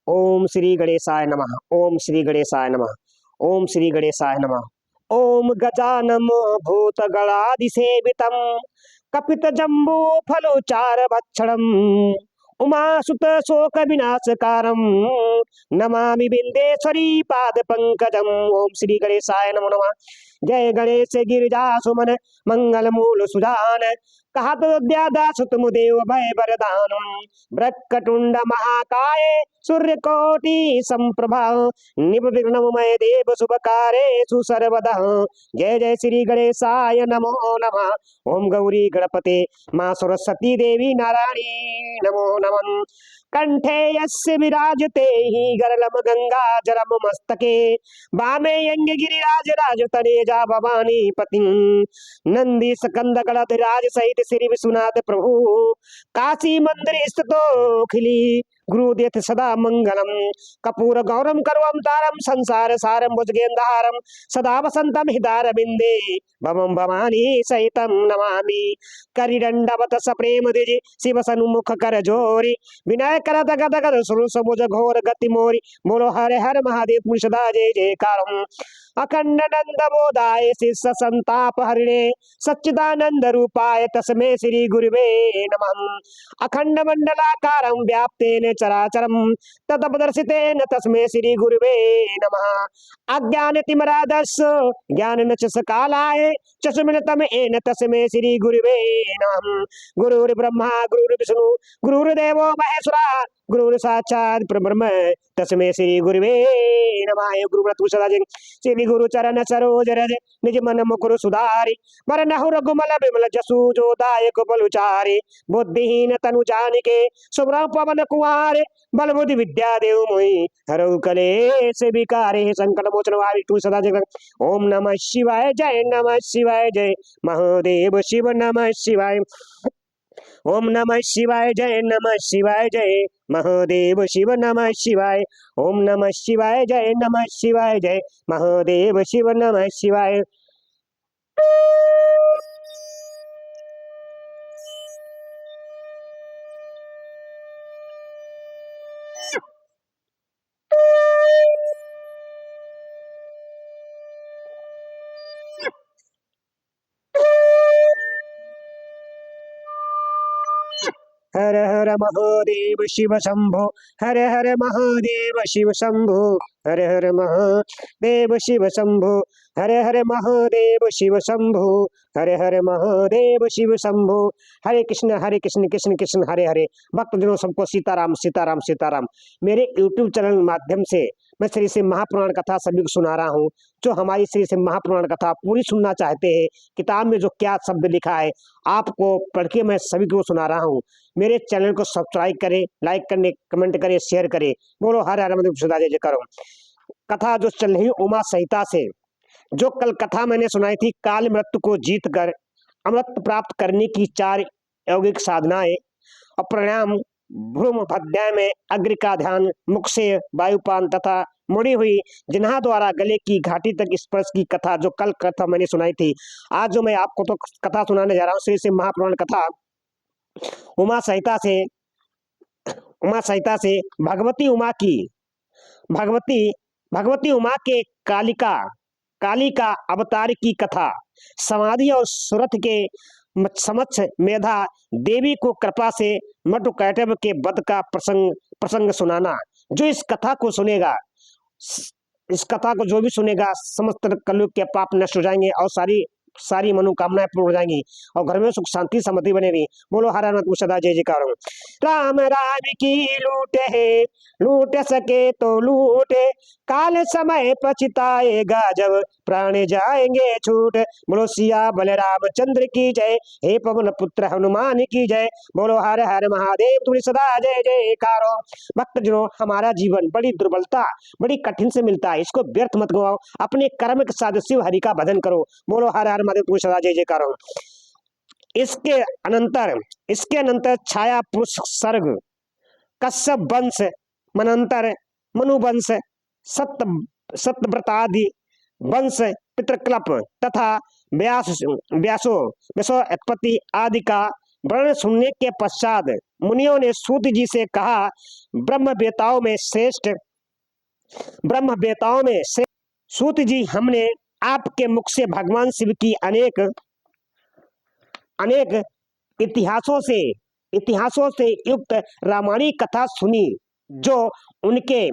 ओम श्री गणेशाय नमः। ओम श्री गणेशाय नमः। ओम श्री गणेशाय नमः। ओम गजानम भूतगणादिसेवितम् कपित जम्बू फलोचार भक्षणम् उमासुत शोक विनाशकारम नमामि बिंदेश्वरी पाद पंकजम। ओम श्री गणेशाय नमो नमः। जय गणेश गिरिजा सुमन मंगल मूल सुजान कहा तो दास तुम देव भय वरदानम ब्रह्मटुंड महाकाय सूर्यकोटि संप्रभा निर्विघ्नमय देव शुभ कार्य सर्वदा। जय जय श्री गणेशाय नमो नमः। ओम गौरी गणपते माँ सरस्वती देवी नारायणी नमो नमः। कंठे यस्य विराजते ही गरलम गंगा जलम मस्तके वामे यंग गिरिराज राजतनेजा भवानी पति नंदी स्कंद गणधराज सहित श्री विश्वनाथ प्रभु काशी मंदिर स्थितो खिली गुरुदेव सदा मंगलम कपूर गौरम करवम तारम संसार सारम भुजगेंद्रहारम सदा वसंतम हिदार बिंदे भवम भवानी सहितम नमामि करिदंडवत सप्रेम द्विज शिव सन्मुख कर जोरी विनय करत गद गद सुर समुझ घोर गति मोरी बोलो हरे हर महादेव मुर्शदा जय जयकारम अखंड नंद बोधाय शिष्य संताप हरिणे सच्चिदानंद रूपाय तस्मै श्री गुरुवे नमः। अखंड मंडलाकारं व्याप्तेन चराचरं तदपदर्शितेन तस्मै श्री गुरुवे नमः। अज्ञानतिमिरादस्य ज्ञाननचसकालाय चक्षुमिलितं येन तस्मै श्री गुरुवे नमः। गुरुर्ब्रह्मा गुरुर्विष्णु गुरुर्देवो महेश्वरा गुरुर् साक्षात् परब्रह्म तस्मै श्री गुरुवे नमः। गुरुव्रत श्री गुरु चरण सरोज रज निज मन मुकुर सुधारी वरनहु रघुमल बिमल जसु जो दायक बलुचारी बुद्धिहीन तनु जानिके सुब्रह्म पवन कुमार बल बुद्धि विद्या देव मोहि हरऊ कलेश विकारे संकट मोचन वारिष्ठु सदा जगत। ओम नमः शिवाय जय नमः शिवाय जय महादेव शिव नमः शिवाय। ओम नमः शिवाय जय नमः शिवाय जय महादेव शिव नमः शिवाय। ओम नमः शिवाय जय नमः शिवाय जय महादेव शिव नमः शिवाय। हर हर महादेव शिव शंभो हर हर महादेव शिव शंभो हर हर महादेव शिव शंभो हर हर महादेव शिव शंभो हर हर महादेव शिव शंभो। हरे कृष्ण कृष्ण कृष्ण हरे हरे। भक्तजनों सबको सीताराम सीताराम सीताराम। मेरे YouTube चैनल माध्यम से मैं श्री शिव महापुराण कथा सभी को सुना रहा हूँ। जो हमारी श्री शिव महापुराण कथा पूरी सुनना चाहते हैं, किताब में जो क्या शब्द लिखा है आपको पढ़ के मैं सभी को सुना रहा हूँ। मेरे चैनल को सब्सक्राइब करें, लाइक करने, कमेंट करें, शेयर करें। बोलो हर हर महादेव सदा जय जयकार। कथा जो चल रही उमा संहिता से, जो कल कथा मैंने सुनाई थी, काल मृत्यु को जीत कर अमृत प्राप्त करने की 4 यौगिक साधनाएं और प्राणायाम, भ्रूम अध्याय में अग्र का ध्यान, मुख से वायुपान तथा मुड़ी हुई जिन्हा द्वारा गले की घाटी तक स्पर्श की कथा, जो कल कथा मैंने सुनाई थी। आज जो मैं आपको तो कथा सुनाने जा रहा हूँ श्री शिव महापुराण कथा उमा संहिता से भगवती उमा की, भगवती उमा के कालिका अवतार की कथा, समाधि और सुरथ के समक्ष मेधा देवी को कृपा से मटुकैटभ के वध का प्रसंग सुनाना। जो इस कथा को सुनेगा, इस कथा को जो भी सुनेगा, समस्त कलयुग के पाप नष्ट हो जाएंगे और सारी मनोकामनाएं पूर्ण हो जाएंगी और घर में सुख शांति समृद्धि बनेगी। बोलो हर हर सदा जय जयकार। राम राम की लूट सके तो लूटे, काल समय पछताएगा जब प्राण जाएंगे छूट। बोलो सिया बलराम चंद्र की जय, हे पवन पुत्र हनुमान की जय। बोलो हर हर महादेव तुम सदा जय जयकार। भक्तजनों, हमारा जीवन बड़ी दुर्बलता, बड़ी कठिन से मिलता है, इसको व्यर्थ मत गवाओ, अपने कर्म के साथ शिव हरि का भजन करो। बोलो हर हर महादेव तुम सदा जय जयकार। इसके अनंतर छाया पुरुष सर्ग, कश्यप वंश, मनंतर मनुवंश, सत्यव्रतादि वंश, पितृकल्प तथा व्यासोत्पत्ति आदि का वर्णन सुनने के पश्चात मुनियों ने सूत जी से कहा, ब्रह्म वेताओं में से सूत जी, हमने आपके मुख से भगवान शिव की अनेक अनेक इतिहासों से युक्त रामायणी कथा सुनी, जो उनके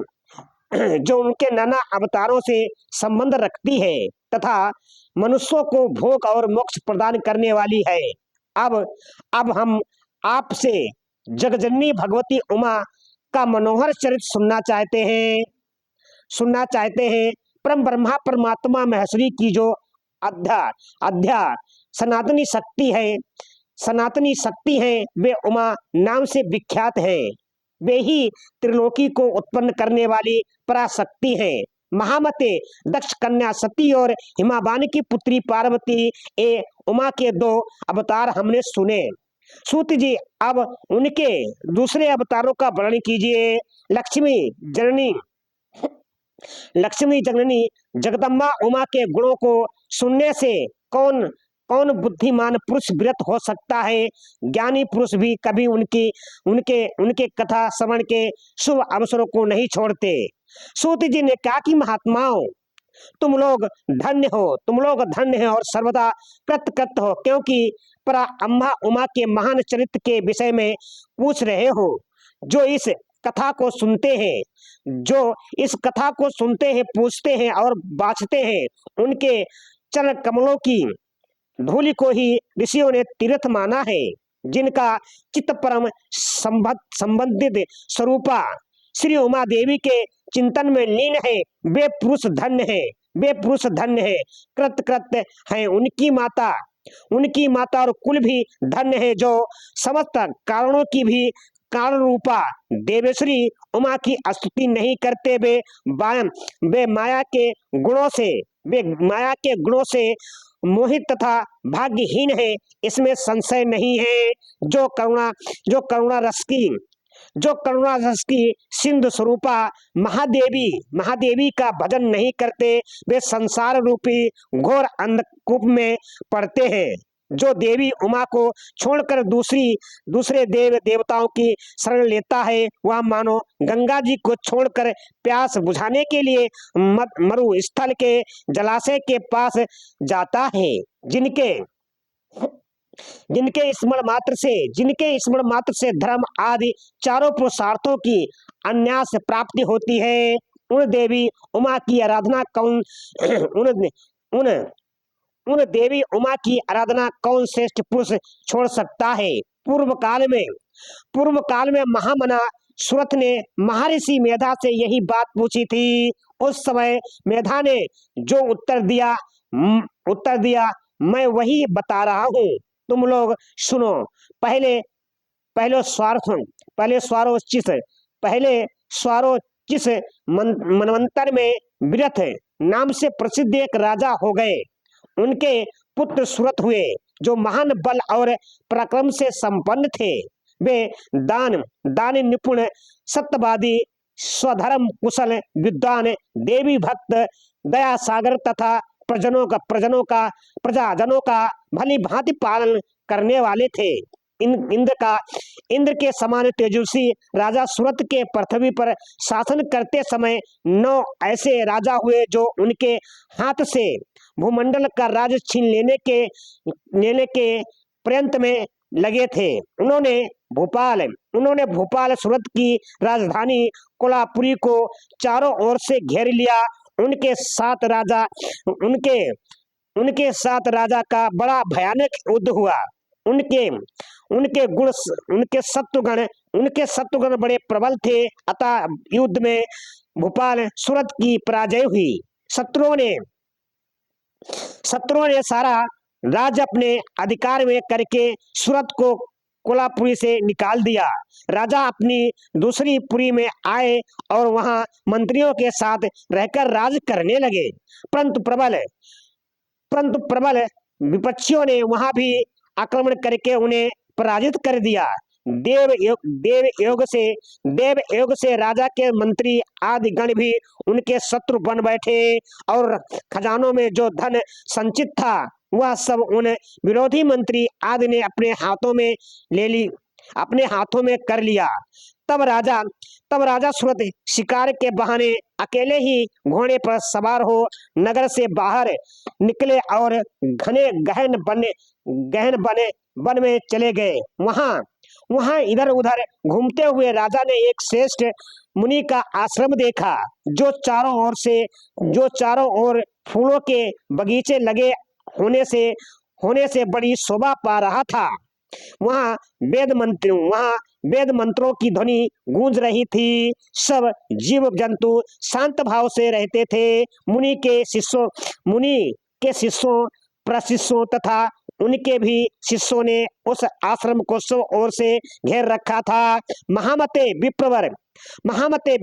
जो उनके नाना अवतारों से संबंध रखती है तथा मनुष्यों को भोग और मोक्ष प्रदान करने वाली है। अब हम आपसे जगजननी भगवती उमा का मनोहर चरित्र सुनना चाहते हैं। परम ब्रह्मा परमात्मा महेश्वरी की जो अध्या अध्या सनातनी शक्ति है, वे उमा नाम से विख्यात है। वे ही त्रिलोकी को उत्पन्न करने वाली पराशक्ति है। महामते दक्ष कन्या सती और हिमावानी की पुत्री पार्वती ए उमा के 2 अवतार हमने सुने। सूत जी, अब उनके दूसरे अवतारों का वर्णन कीजिए। लक्ष्मी जननी जगदम्बा उमा के गुणों को सुनने से कौन कौन बुद्धिमान पुरुष विरत हो सकता है। ज्ञानी पुरुष भी कभी उनके कथा श्रवण के शुभ अवसरों को नहीं छोड़ते। सूत जी ने कहा कि महात्माओं, तुम लोग धन्य हो और सर्वदा कृत हो, क्योंकि परा अम्मा उमा के महान चरित्र के विषय में पूछ रहे हो। जो इस कथा को सुनते हैं, पूछते हैं और बाँचते हैं, उनके चरण कमलों की धूलि को ही ऋषियों ने तीर्थ माना है। जिनका चित्त परम संबंधित स्वरूपा श्री उमा देवी के चिंतन में लीन है, वे पुरुष धन्य है। कृत है उनकी माता और कुल भी धन्य है, जो समस्त कारणों की भी कारण रूपा देवेश्वरी उमा की स्तुति नहीं करते। वे माया के गुणों से मोहित तथा भाग्यहीन है, इसमें संशय नहीं है। जो करुणा रस की सिंधु स्वरूपा महादेवी का भजन नहीं करते, वे संसार रूपी घोर अंधकूप में पड़ते हैं। जो देवी उमा को छोड़कर दूसरे देव देवताओं की शरण लेता है, वह मानो गंगा जी को छोड़कर प्यास बुझाने के लिए मरु स्थल के जलाशय के पास जाता है। जिनके स्मरण मात्र से धर्म आदि चारों पुरुषार्थों की अन्यास प्राप्ति होती है, उन देवी उमा की आराधना कौन श्रेष्ठ पुरुष छोड़ सकता है। पूर्व काल में महामना सुरथ ने महर्षि मेधा से यही बात पूछी थी। उस समय मेधा ने जो उत्तर दिया मैं वही बता रहा हूँ, तुम लोग सुनो। पहले स्वारोचिस मनवंतर में विरथ नाम से प्रसिद्ध एक राजा हो गए। उनके पुत्र सुरथ हुए, जो महान बल और पराक्रम से संपन्न थे। वे दान निपुण, सत्यवादी, स्वधर्म कुशल, विद्वान, देवी भक्त, दया सागर तथा प्रजाजनों का भली भांति पालन करने वाले थे। इंद्र के समान तेजस्वी राजा सुरथ के पृथ्वी पर शासन करते समय 9 ऐसे राजा हुए, जो उनके हाथ से भूमंडल का राज छीन लेने के प्रयत्न में लगे थे। उन्होंने भोपाल सुरत की राजधानी कोल्हापुरी को चारों ओर से घेर लिया। उनके साथ राजा का बड़ा भयानक युद्ध हुआ। उनके शत्रुगण बड़े प्रबल थे, अतः युद्ध में भोपाल सुरत की पराजय हुई। शत्रुओं ने सारा राज अपने अधिकार में करके सूरत को कोल्हापुरी से निकाल दिया। राजा अपनी दूसरी पुरी में आए और वहां मंत्रियों के साथ रहकर राज करने लगे, परंतु प्रबल विपक्षियों ने वहां भी आक्रमण करके उन्हें पराजित कर दिया। देव योग से राजा के मंत्री आदि गण भी उनके शत्रु बन बैठे और खजानों में जो धन संचित था वह सब उन विरोधी मंत्री आदि ने अपने हाथों में ले अपने हाथों में कर लिया। तब राजा तब राजा सूरत शिकार के बहाने अकेले ही घोड़े पर सवार हो नगर से बाहर निकले और घने गहन बने वन में चले गए। वहां वहां इधर उधर घूमते हुए राजा ने एक श्रेष्ठ मुनि का आश्रम देखा, जो चारों ओर फूलों के बगीचे लगे होने से बड़ी शोभा पा रहा था। वहां वहां वेद मंत्रों की ध्वनि गूंज रही थी। सब जीव जंतु शांत भाव से रहते थे। मुनि के शिष्यों प्रशिष्यों तथा उनके भी शिष्यों ने उस आश्रम को सब ओर से घेर रखा था। महामते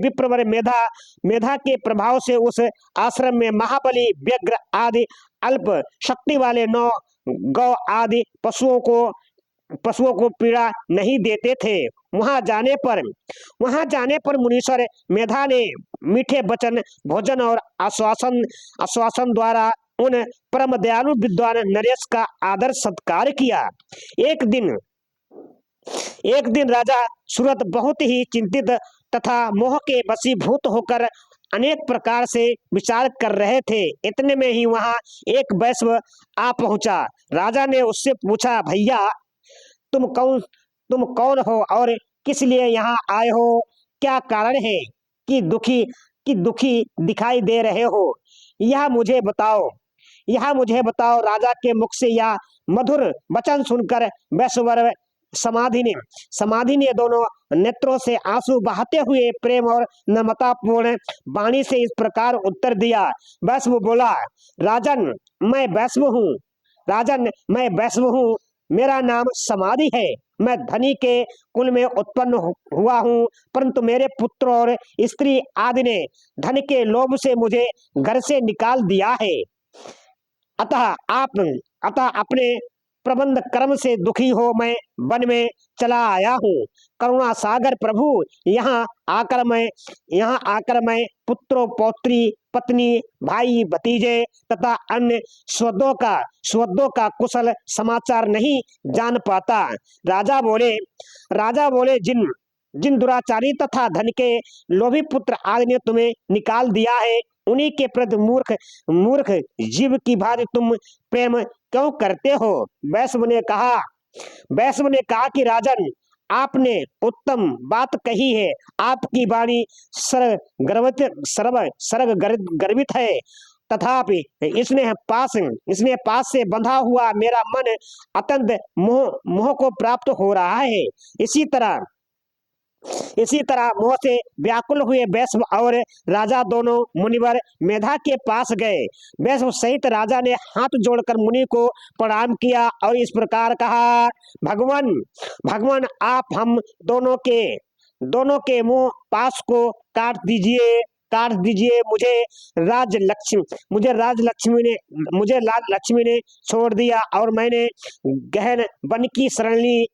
विप्रवर मेधा के प्रभाव से उस आश्रम में महाबली व्यग्र आदि अल्प शक्ति वाले 9 गौ आदि पशुओं को पीड़ा नहीं देते थे। वहां जाने पर मुनीश्वर मेधा ने मीठे वचन, भोजन और आश्वासन द्वारा उन परम दयालु विद्वान नरेश का आदर सत्कार किया। एक दिन राजा सूरत बहुत ही चिंतित तथा मोह के वशीभूत होकर अनेक प्रकार से विचार कर रहे थे। इतने में ही वहां एक वैश्य आ पहुंचा। राजा ने उससे पूछा, भैया तुम कौन हो और किस लिए यहाँ आए हो? क्या कारण है कि दुखी दिखाई दे रहे हो? यह मुझे बताओ। राजा के मुख से यह मधुर वचन सुनकर वैश्यवर समाधि ने दोनों नेत्रों से आंसू बहाते हुए प्रेम और नम्रता पूर्ण वाणी से इस प्रकार उत्तर दिया। वैश्य बोला, राजन मैं वैश्य हूँ। मेरा नाम समाधि है। मैं धनी के कुल में उत्पन्न हुआ हूँ, परंतु मेरे पुत्र और स्त्री आदि ने धन के लोभ से मुझे घर से निकाल दिया है। अतः अपने प्रबंध कर्म से दुखी हो मैं वन में चला आया हूँ। करुणा सागर प्रभु, यहाँ आकर मैं पुत्रों पौत्री पत्नी भाई भतीजे तथा अन्य स्वदों का कुशल समाचार नहीं जान पाता। राजा बोले जिन दुराचारी तथा धन के लोभी पुत्र आदि ने तुम्हें निकाल दिया है, उन्हीं के प्रति मूर्ख जीव की भांति तुम प्रेम क्यों करते हो? वैश्य ने कहा कि राजन, आपने उत्तम बात कही है। आपकी वाणी सर्व गर्वित है। तथापि इसने पास से बंधा हुआ मेरा मन अत्यंत मोह को प्राप्त हो रहा है। इसी तरह मोह से व्याकुल हुए वैश्य और राजा दोनों मुनिवर मेधा के पास गए। वैश्य सहित राजा ने हाथ जोड़कर मुनि को प्रणाम किया और इस प्रकार कहा, भगवान आप हम दोनों के मुंह पास को काट दीजिए। मुझे राज लक्ष्मी ने छोड़ दिया और मैंने गहन वन की शरण ली।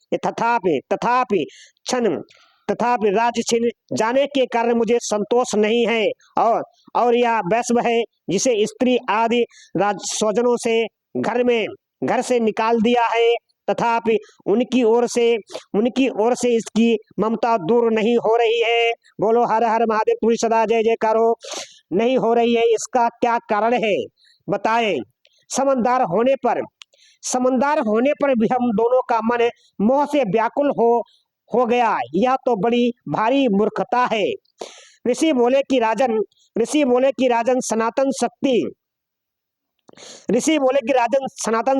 तथापि राज्य छिन जाने के कारण मुझे संतोष नहीं है। और यह वैश्य है जिसे स्त्री आदि स्वजनों से घर से निकाल दिया है। तथापि उनकी ओर से इसकी ममता दूर नहीं हो रही है। बोलो हर हर महादेव, पूरी सदा जय जयकार हो। नहीं हो रही है, इसका क्या कारण है बताएं। समझदार होने पर भी हम दोनों का मन मोह से व्याकुल हो गया। यह तो बड़ी भारी मूर्खता है। ऋषि बोले कि राजन सनातन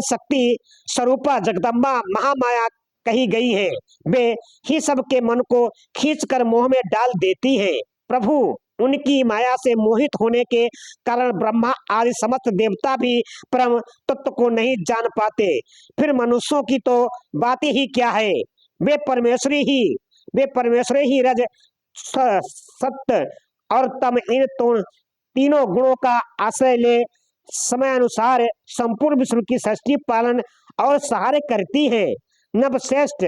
शक्ति स्वरूपा जगदम्बा महामाया कही गई है। वे ही सबके मन को खींचकर मोह में डाल देती है। प्रभु, उनकी माया से मोहित होने के कारण ब्रह्मा आदि समस्त देवता भी परम तत्व को नहीं जान पाते। फिर मनुष्यों की तो बात ही क्या है। वे परमेश्वरी ही रज सत्य और तम इन तीनों गुणों का आश्रय ले समय अनुसार संपूर्ण विश्व की सृष्टि पालन और सहारे करती है। नवश्रेष्ठ,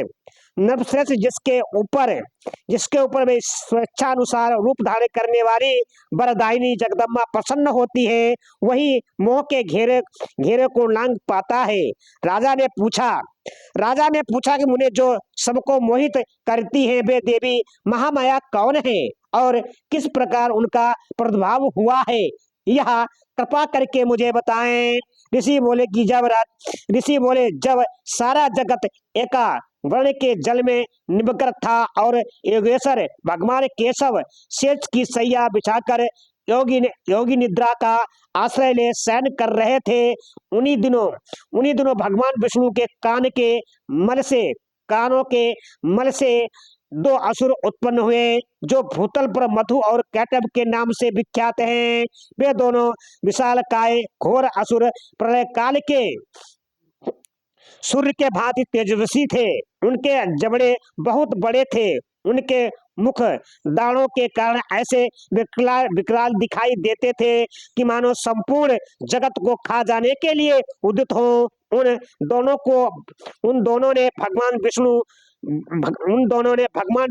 नरश्रेष्ठ जिसके ऊपर वे स्वेच्छानुसार रूप धारण करने वाली वरदायिनी जगदम्बा प्रसन्न होती है, वही मोह के घेरे घेरे को लांघ पाता है। राजा ने पूछा कि मुझे जो सबको मोहित करती है वे देवी महामाया कौन है और किस प्रकार उनका प्रादुर्भाव हुआ है, यह कृपा करके मुझे बताएं। ऋषि बोले जब सारा जगत एका वर्ण के जल में निमग्न था और योगेश्वर भगवान केशव शेष की सैया बिछाकर योगी निद्रा का आश्रय ले शयन कर रहे थे, उन्हीं दिनों भगवान विष्णु के कानों के मल से दो असुर उत्पन्न हुए जो भूतल पर मधु और कैटब के नाम से विख्यात हैं। वे दोनों विशालकाय घोर असुर प्रलय काल के सूर्य के भांति तेजस्वी थे। उनके जबड़े बहुत बड़े थे। उनके मुख दाढ़ों के कारण ऐसे विकराल दिखाई देते थे कि मानो संपूर्ण जगत को खा जाने के लिए उदित हो। उन दोनों ने भगवान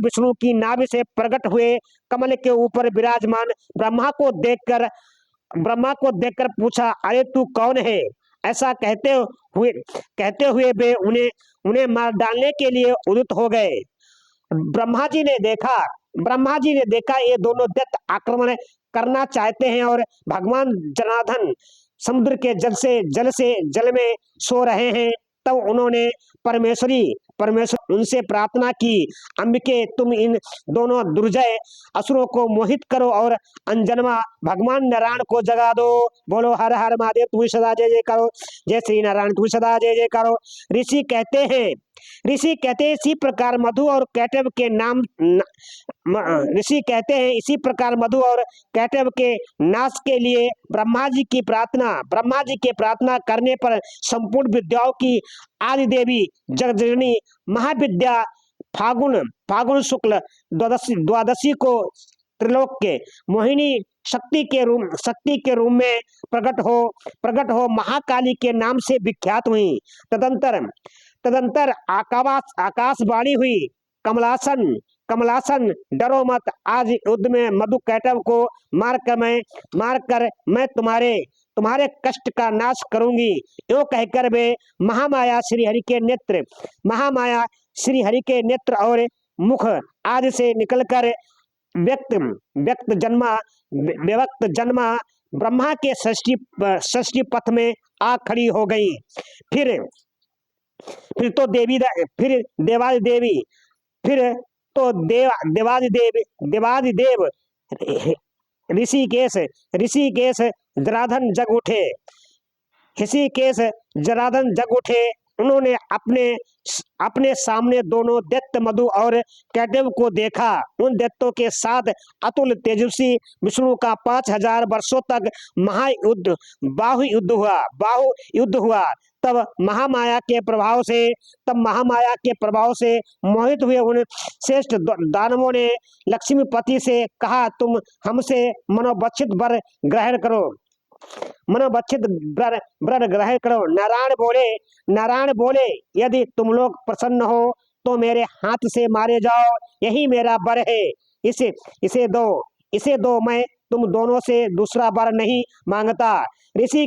विष्णु की नाभि से प्रकट हुए कमल के ऊपर विराजमान ब्रह्मा को देखकर पूछा, अरे तू कौन है? ऐसा कहते हुए वे उन्हें मार डालने के लिए उद्यत हो गए। ब्रह्मा जी ने देखा ये दोनों दैत्य आक्रमण करना चाहते हैं और भगवान जनार्दन समुद्र के जल में सो रहे हैं। तब उन्होंने परमेश्वर उनसे प्रार्थना की, अंबिके तुम इन दोनों दुर्जय असुरों को मोहित करो और अंजनमा भगवान नारायण को जगा दो। बोलो हर हर महादेव, तू सदा जय जय करो, जय श्री नारायण तू सदा जय जय करो। ऋषि कहते हैं इसी प्रकार मधु और कैटब के नाश के लिए ब्रह्मा जी के प्रार्थना करने पर संपूर्ण विद्याओं की आदि देवी जगजननी महाविद्या फागुन शुक्ल द्वादशी को त्रिलोक के मोहिनी शक्ति के रूप में प्रकट हो महाकाली के नाम से विख्यात हुई। तदंतर आकाशवाणी हुई, कमलासन डरो मत, आज युद्ध में मधु कैटव को मारकर मैं तुम्हारे कष्ट का नाश करूंगी। यो कहकर वे महामाया श्री हरि के नेत्र और मुख आदि से निकलकर व्यक्त जन्मा ब्रह्मा के षष्ठी पथ में आ खड़ी हो गई। फिर देवादिदेव ऋषिकेश जराधन जग उठे। उन्होंने अपने सामने दोनों दैत्य मधु और कैटव को देखा। उन दैत्यों के साथ अतुल तेजस्वी विष्णु का 5000 वर्षों तक बाहु युद्ध हुआ। तब महामाया के प्रभाव से मोहित हुए उन श्रेष्ठ दानवों ने लक्ष्मीपति से कहा, तुम हमसे मनोबच्छित वर ग्रहण करो। नारायण बोले यदि तुम लोग प्रसन्न हो तो मेरे हाथ से मारे जाओ, यही मेरा वर है। इसे दो, मैं तुम दोनों से दूसरा वर नहीं मांगता। ऋषि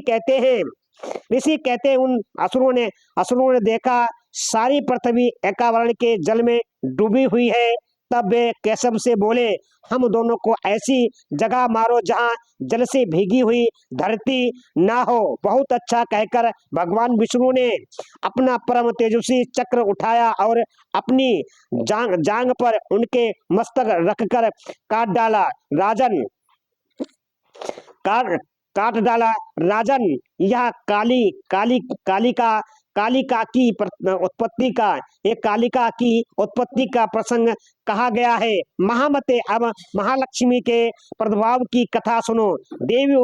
कहते उन असुरों ने देखा सारी पृथ्वी एकावरण के जल में डूबी हुई है। तब वे केशव से बोले, हम दोनों को ऐसी जगह मारो जहाँ जल से भीगी हुई धरती ना हो। बहुत अच्छा कहकर भगवान विष्णु ने अपना परम तेजस्वी चक्र उठाया और अपनी जांग पर उनके मस्तक रखकर काट डाला। राजन, यह कालिका की उत्पत्ति का प्रसंग कहा गया है। महामते, अब महालक्ष्मी के प्रादुर्भाव की कथा सुनो। देवी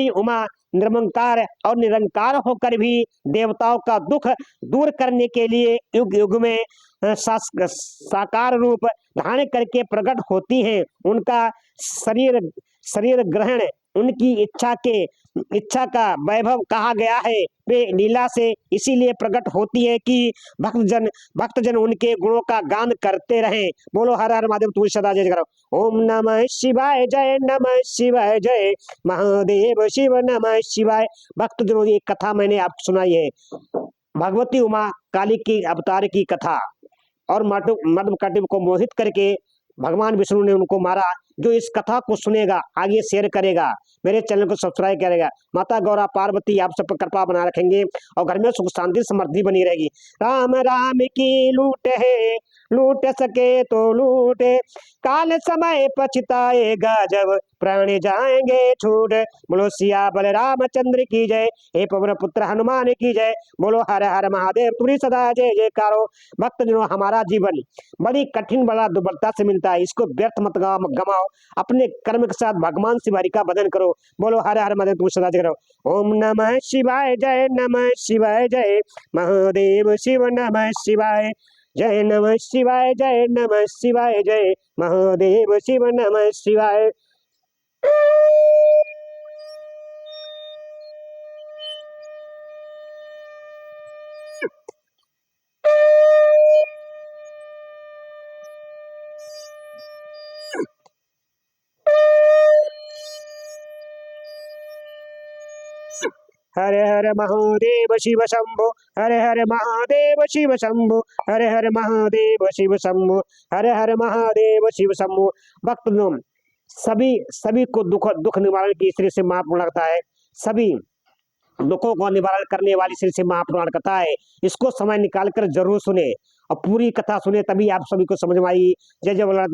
उमा निरंकार और निरंकार होकर भी देवताओं का दुख दूर करने के लिए युग युग में साकार रूप धारण करके प्रकट होती हैं। उनका शरीर ग्रहण उनकी इच्छा का वैभव कहा गया है। वे लीला से इसीलिए प्रकट होती है कि भक्तजन उनके गुणों का गान करते रहें। बोलो हर हर महादेव, तुलसी सदा जय करो। ओम नमः शिवाय, जय नमः शिवाय, जय महादेव शिव नमः शिवाय। भक्तजनों, ये कथा मैंने आपको सुनाई है, भगवती उमा काली की अवतार की कथा। और मधुकटिव को मोहित करके भगवान विष्णु ने उनको मारा। जो इस कथा को सुनेगा, आगे शेयर करेगा, मेरे चैनल को सब्सक्राइब करेगा, माता गौरा पार्वती आप सब पर कृपा बना रखेंगे और घर में सुख शांति समृद्धि बनी रहेगी। राम राम की लूट है, लूट सके तो लूटे, काल समय पछताएगा जब प्राण जाएंगे छूट। बोलो सिया बलरामचंद्र की जय, हे पवन पुत्र हनुमान की जय। बोलो हर हर महादेव, तुरी सदा जय जयकारो। भक्तजनों, हमारा जीवन बड़ी कठिन बड़ा दुर्बलता से मिलता है, इसको व्यर्थ मत गमाओ। अपने कर्म के साथ भगवान शिवारी का भजन करो। बोलो हर हर महादेव, तुरी सदा जय करो। ओम नमः शिवाय, जय नमः शिवाय, जय महादेव शिव नमः शिवाय, जय नमः शिवाय, जय नमः शिवाय, जय महादेव शिव नमः शिवाय। हरे हर महादेव शिव शंभो, हरे हर महादेव शिव शंभो, हरे हर महादेव शिव शंभो, हरे हर महादेव शिव शंभो। भक्तों, सभी को दुख निवारण की श्री से महापुराण कथा है। सभी दुखों को निवारण करने वाली श्री से महापुराण कथा है। इसको समय निकाल कर जरूर सुने और पूरी कथा सुने, तभी आप सभी को समझ में आएगी। जय जय बोला।